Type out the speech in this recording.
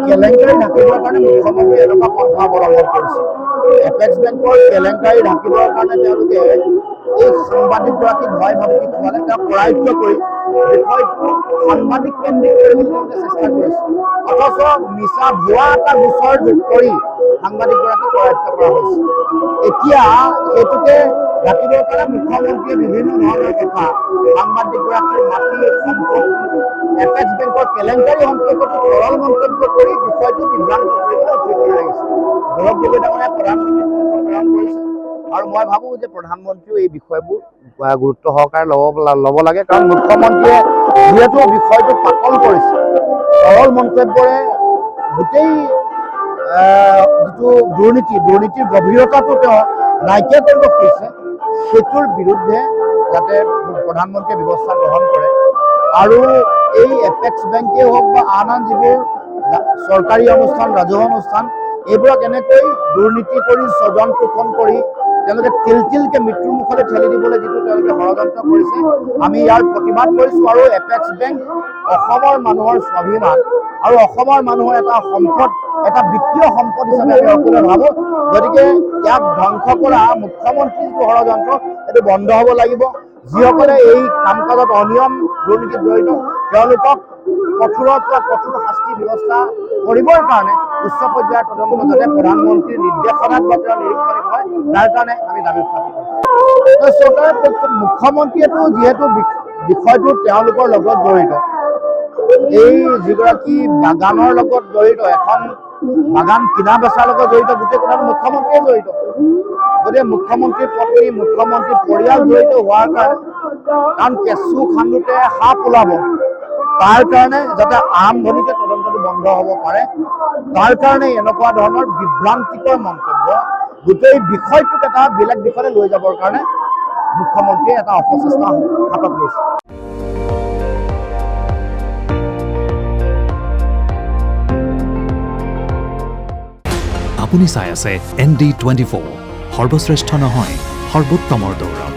কেলেংকাৰী ঢাকিবৰ কাৰণে মুখ্যমন্ত্ৰীয়ে এনেকুৱা পন্থা অৱলম্বন কৰিছে। এপেক্স বেংকৰ কেলেংকাৰী ঢাকিবৰ কাৰণে তেওঁলোকে এই সাংবাদিকগৰাকীক ভয় ভাবুকি খোৱালে, তেওঁক কৰায়ত্ব কৰি বিষয়টো সাংবাদিক কেন্দ্ৰিক কৰিবলৈ তেওঁলোকে চেষ্টা কৰিছে। অথচ মিছা ভুৱা এটা গোচৰ যোগ কৰি সাংবাদিকগৰাকীক কৰায়ত্ব কৰা হৈছে। এতিয়া সেইটোকে ঢাকিবৰ কাৰণে মুখ্যমন্ত্ৰীয়ে বিভিন্ন ধৰণৰ কথা সাংবাদিকগৰাকীৰ মাটি সম্পত্তি এপেক্স বেংকৰ কেলেংকাৰী সম্পৰ্কত সৰল মন্তব্য কৰি বিষয়টো বিভ্ৰান্ত কৰিবলৈ উঠি আহিছে। গৌৰৱ গগৈ ডাঙৰীয়াই প্ৰধানমন্ত্ৰীক প্ৰেৰণ কৰিছে আৰু মই ভাবোঁ যে প্ৰধানমন্ত্ৰীও এই বিষয়বোৰ গুৰুত্ব সহকাৰে ল'ব লাগে, কাৰণ মুখ্যমন্ত্ৰীয়ে যিহেতু বিষয়টো পাতল কৰিছে, সৰল মন্তব্যৰে গোটেই যিটো দুৰ্নীতিৰ গভীৰতাটো তেওঁ নাইকিয়া কৰিব খুজিছে, সেইটোৰ বিৰুদ্ধে যাতে প্ৰধানমন্ত্ৰীয়ে ব্যৱস্থা গ্ৰহণ কৰে আৰু এই এপেক্স বেংকেই হওক বা আন যিবোৰ চৰকাৰী অনুষ্ঠান, ৰাজহুৱা অনুষ্ঠান, এইবোৰক এনেকৈ দুৰ্নীতি কৰি স্বজন শোষণ কৰি তেওঁলোকে তিলকে মৃত্যুৰ মুখলৈ ঠেলি দিবলৈ যিটো তেওঁলোকে ষড়যন্ত্ৰ কৰিছে, আমি ইয়াৰ প্ৰতিবাদ কৰিছোঁ। আৰু এপেক্স বেংক অসমৰ মানুহৰ স্বাভিমান আৰু অসমৰ মানুহৰ এটা সম্পদ, এটা বিত্তীয় সম্পদ হিচাপে আমি সকলোৱে ভাবোঁ। গতিকে ইয়াক ধ্বংস কৰা মুখ্যমন্ত্ৰীৰ যিটো ষড়যন্ত্ৰ, সেইটো বন্ধ হ'ব লাগিব। যিসকলে এই কাম কাজত অনিয়ম দুৰ্নীতিত জড়িত, তেওঁলোকক কঠোৰৰ পৰা কঠোৰ শাস্তি ব্যৱস্থা কৰিবৰ কাৰণে উচ্চ পৰ্যায়ৰ তদন্ত যাতে প্ৰধানমন্ত্ৰীৰ নিৰ্দেশনাত বা তেওঁৰ নিৰীক্ষণত হয়, তাৰ কাৰণে আমি দাবী উত্থাপন কৰিছোঁ। চৰকাৰৰ মুখ্যমন্ত্ৰীয়েতো যিহেতু বিষয়টো তেওঁলোকৰ লগত জড়িত, এই যিগৰাকী বাগানৰ লগত জড়িত, এখন বাগান কিনা বেচাৰ লগত জড়িত, গোটেই কথাটো মুখ্যমন্ত্ৰীয়ে জড়িত। গতিকে মুখ্যমন্ত্ৰীৰ পত্নী, মুখ্যমন্ত্ৰীৰ পৰিয়াল জড়িত হোৱাৰ কাৰণে, কাৰণ কেঁচু খান্দোতে সাপ ওলাব, তাৰ কাৰণে যাতে আৰম্ভণিতে তদন্তটো বন্ধ হ'ব পাৰে, তাৰ কাৰণে এনেকুৱা ধৰণৰ বিভ্ৰান্তিকৰ মন্তব্য গোটেই বিষয়টোক এটা বেলেগ দিশলৈ লৈ যাবৰ কাৰণে মুখ্যমন্ত্ৰীয়ে এটা অপচেষ্টা হাতত লৈছে। আপুনি চাই আছে ND24, সৰ্বশ্ৰেষ্ঠ নহয়, সৰ্বোত্তমৰ দৌৰ।